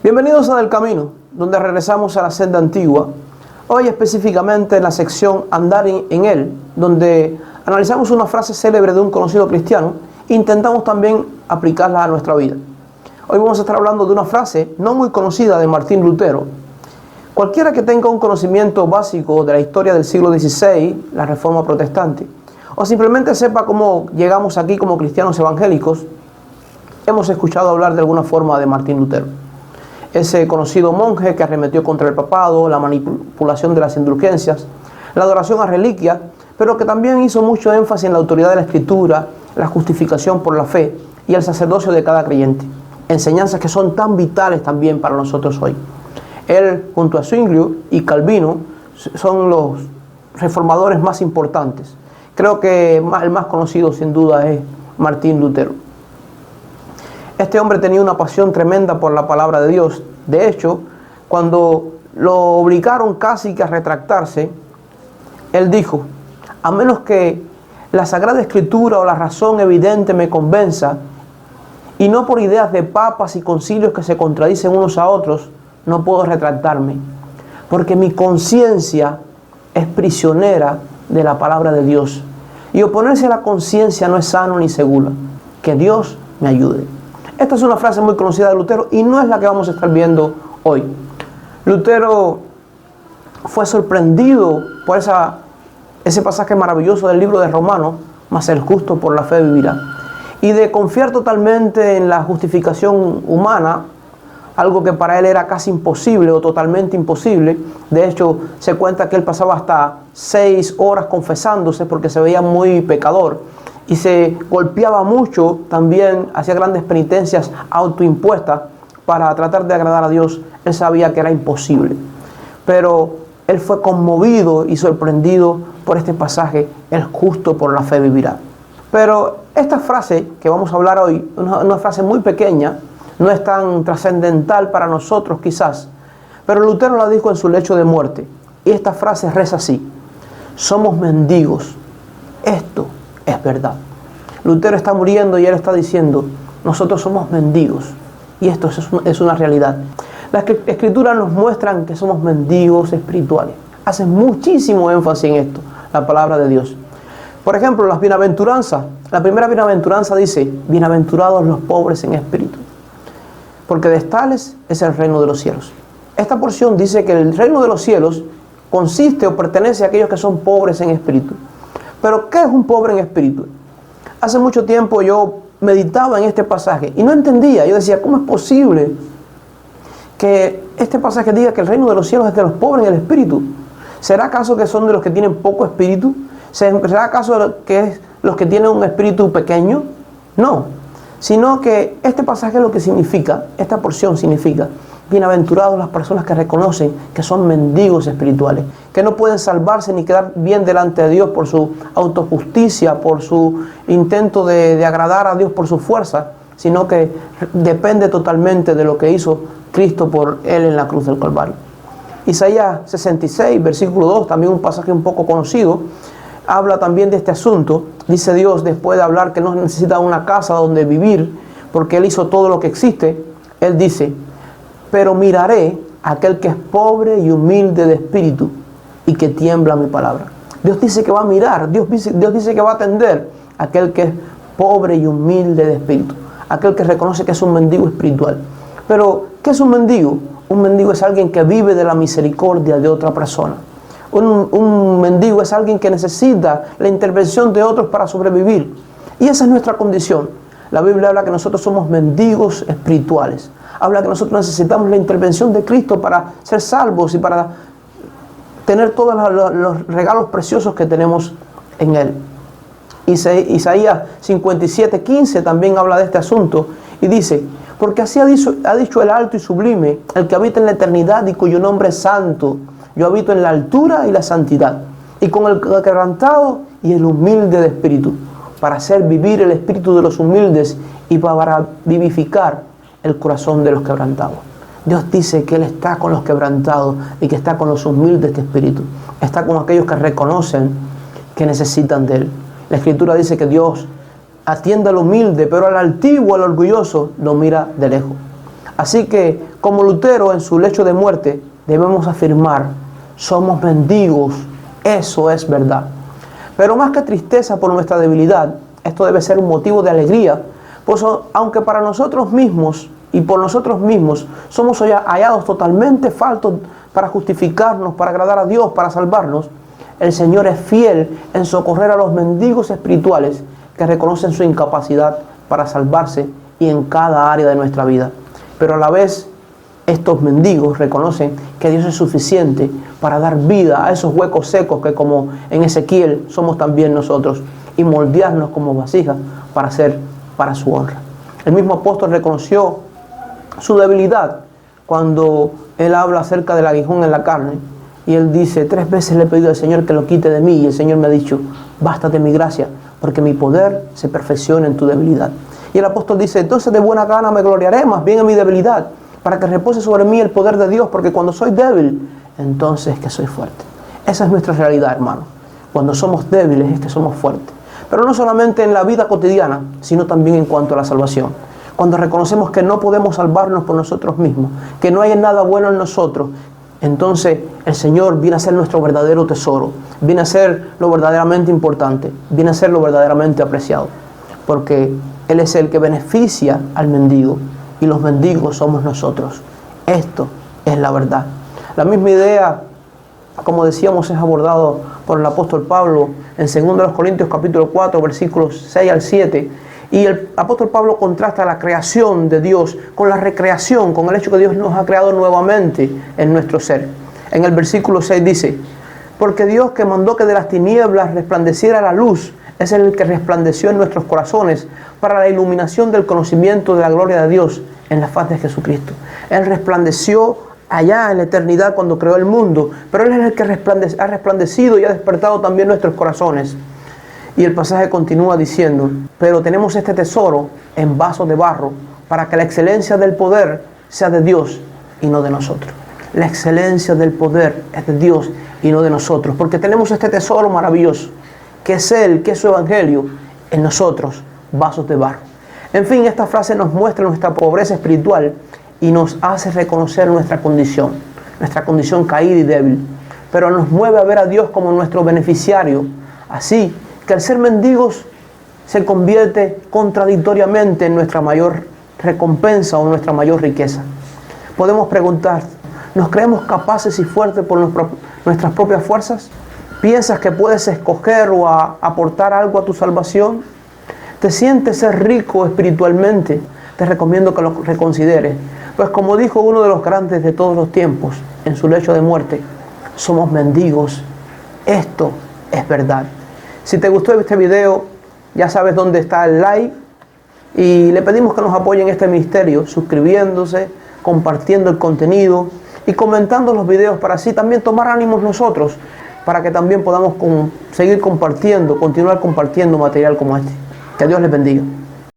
Bienvenidos a Del Camino, donde regresamos a la senda antigua. Hoy específicamente en la sección Andar en Él, donde analizamos una frase célebre de un conocido cristiano e intentamos también aplicarla a nuestra vida. Hoy vamos a estar hablando de una frase no muy conocida de Martín Lutero. Cualquiera que tenga un conocimiento básico de la historia del siglo XVI, la Reforma Protestante, o simplemente sepa cómo llegamos aquí como cristianos evangélicos, hemos escuchado hablar de alguna forma de Martín Lutero. Ese conocido monje que arremetió contra el papado, la manipulación de las indulgencias, la adoración a reliquias, pero que también hizo mucho énfasis en la autoridad de la Escritura, la justificación por la fe y el sacerdocio de cada creyente. Enseñanzas que son tan vitales también para nosotros hoy. Él, junto a Zwinglio y Calvino, son los reformadores más importantes. Creo que el más conocido sin duda es Martín Lutero. Este hombre tenía una pasión tremenda por la palabra de Dios. De hecho, cuando lo obligaron casi que a retractarse, él dijo: a menos que la Sagrada Escritura o la razón evidente me convenza, y no por ideas de papas y concilios que se contradicen unos a otros, no puedo retractarme, porque mi conciencia es prisionera de la palabra de Dios. Y oponerse a la conciencia no es sano ni seguro. Que Dios me ayude. Esta es una frase muy conocida de Lutero y no es la que vamos a estar viendo hoy. Lutero fue sorprendido por ese pasaje maravilloso del libro de Romanos: mas el justo por la fe vivirá. Y de confiar totalmente en la justificación humana, algo que para él era casi imposible o totalmente imposible. De hecho, se cuenta que él pasaba hasta 6 horas confesándose porque se veía muy pecador. Y se golpeaba mucho, también hacía grandes penitencias autoimpuestas para tratar de agradar a Dios. Él sabía que era imposible. Pero él fue conmovido y sorprendido por este pasaje: el justo por la fe vivirá. Pero esta frase que vamos a hablar hoy, una frase muy pequeña, no es tan trascendental para nosotros quizás, pero Lutero la dijo en su lecho de muerte. Y esta frase reza así: somos mendigos. Esto es verdad. Lutero está muriendo y él está diciendo: nosotros somos mendigos. Y esto es una realidad. Las escrituras nos muestran que somos mendigos espirituales. Hacen muchísimo énfasis en esto, la palabra de Dios. Por ejemplo, las bienaventuranzas. La primera bienaventuranza dice: bienaventurados los pobres en espíritu, porque de tales es el reino de los cielos. Esta porción dice que el reino de los cielos consiste o pertenece a aquellos que son pobres en espíritu. Pero ¿qué es un pobre en espíritu? Hace mucho tiempo yo meditaba en este pasaje y no entendía. Yo decía: ¿cómo es posible que este pasaje diga que el reino de los cielos es de los pobres en el espíritu? ¿Será acaso que son de los que tienen poco espíritu? ¿Será acaso que es los que tienen un espíritu pequeño? No, sino que este pasaje lo que significa, esta porción significa: bienaventurados las personas que reconocen que son mendigos espirituales, que no pueden salvarse ni quedar bien delante de Dios por su autojusticia, por su intento de agradar a Dios por su fuerza, sino que depende totalmente de lo que hizo Cristo por él en la cruz del Calvario. Isaías 66, versículo 2, también un pasaje un poco conocido, habla también de este asunto. Dice Dios, después de hablar que no necesita una casa donde vivir, porque Él hizo todo lo que existe, Él dice: pero miraré a aquel que es pobre y humilde de espíritu y que tiembla mi palabra. Dios dice que va a mirar, Dios dice que va a atender a aquel que es pobre y humilde de espíritu, aquel que reconoce que es un mendigo espiritual. Pero, ¿qué es un mendigo? Un mendigo es alguien que vive de la misericordia de otra persona. Un mendigo es alguien que necesita la intervención de otros para sobrevivir. Y esa es nuestra condición. La Biblia habla que nosotros somos mendigos espirituales. Habla que nosotros necesitamos la intervención de Cristo para ser salvos y para tener todos los regalos preciosos que tenemos en Él. Isaías 57:15 también habla de este asunto y dice: porque así ha dicho el alto y sublime, el que habita en la eternidad y cuyo nombre es santo. Yo habito en la altura y la santidad, y con el quebrantado y el humilde de espíritu, para hacer vivir el espíritu de los humildes y para vivificar el corazón de los quebrantados. Dios dice que Él está con los quebrantados y que está con los humildes de espíritu. Está con aquellos que reconocen que necesitan de Él. La Escritura dice que Dios atiende al humilde, pero al altivo, al orgulloso, lo mira de lejos. Así que, como Lutero en su lecho de muerte, debemos afirmar, somos mendigos, eso es verdad. Pero más que tristeza por nuestra debilidad, esto debe ser un motivo de alegría, pues aunque para nosotros mismos y por nosotros mismos somos hallados totalmente faltos para justificarnos, para agradar a Dios, para salvarnos, el Señor es fiel en socorrer a los mendigos espirituales que reconocen su incapacidad para salvarse y en cada área de nuestra vida. Pero a la vez, estos mendigos reconocen que Dios es suficiente para dar vida a esos huecos secos que, como en Ezequiel, somos también nosotros, y moldearnos como vasijas para ser para su honra. El mismo apóstol reconoció su debilidad cuando él habla acerca del aguijón en la carne, y él dice, 3 veces le he pedido al Señor que lo quite de mí, y el Señor me ha dicho, bástate mi gracia, porque mi poder se perfecciona en tu debilidad. Y el apóstol dice, entonces de buena gana me gloriaré más bien en mi debilidad, para que repose sobre mí el poder de Dios, porque cuando soy débil, entonces es que soy fuerte. Esa es nuestra realidad, hermano. Cuando somos débiles es que somos fuertes. Pero no solamente en la vida cotidiana, sino también en cuanto a la salvación. Cuando reconocemos que no podemos salvarnos por nosotros mismos, que no hay nada bueno en nosotros, entonces el Señor viene a ser nuestro verdadero tesoro, viene a ser lo verdaderamente importante, viene a ser lo verdaderamente apreciado, porque Él es el que beneficia al mendigo, y los mendigos somos nosotros. Esto es la verdad. La misma idea, como decíamos, es abordado por el apóstol Pablo en 2 Corintios capítulo 4, versículos 6 al 7. Y el apóstol Pablo contrasta la creación de Dios con la recreación, con el hecho que Dios nos ha creado nuevamente en nuestro ser. En el versículo 6 dice, porque Dios que mandó que de las tinieblas resplandeciera la luz, es el que resplandeció en nuestros corazones para la iluminación del conocimiento de la gloria de Dios en la faz de Jesucristo. Él resplandeció allá en la eternidad cuando creó el mundo, pero Él es el que ha resplandecido y ha despertado también nuestros corazones. Y el pasaje continúa diciendo, pero tenemos este tesoro en vasos de barro para que la excelencia del poder sea de Dios y no de nosotros. La excelencia del poder es de Dios y no de nosotros, porque tenemos este tesoro maravilloso, que es Él, que es su evangelio, en nosotros, vasos de barro. En fin, esta frase nos muestra nuestra pobreza espiritual y nos hace reconocer nuestra condición caída y débil, pero nos mueve a ver a Dios como nuestro beneficiario, así que al ser mendigos se convierte contradictoriamente en nuestra mayor recompensa o nuestra mayor riqueza. Podemos preguntar, ¿nos creemos capaces y fuertes por nuestras propias fuerzas? ¿Piensas que puedes escoger o aportar algo a tu salvación? ¿Te sientes ser rico espiritualmente? Te recomiendo que lo reconsideres. Pues como dijo uno de los grandes de todos los tiempos en su lecho de muerte, somos mendigos. Esto es verdad. Si te gustó este video, ya sabes dónde está el like. Y le pedimos que nos apoyen en este ministerio, suscribiéndose, compartiendo el contenido y comentando los videos para así también tomar ánimos nosotros, para que también podamos seguir compartiendo, continuar compartiendo material como este. Que Dios les bendiga.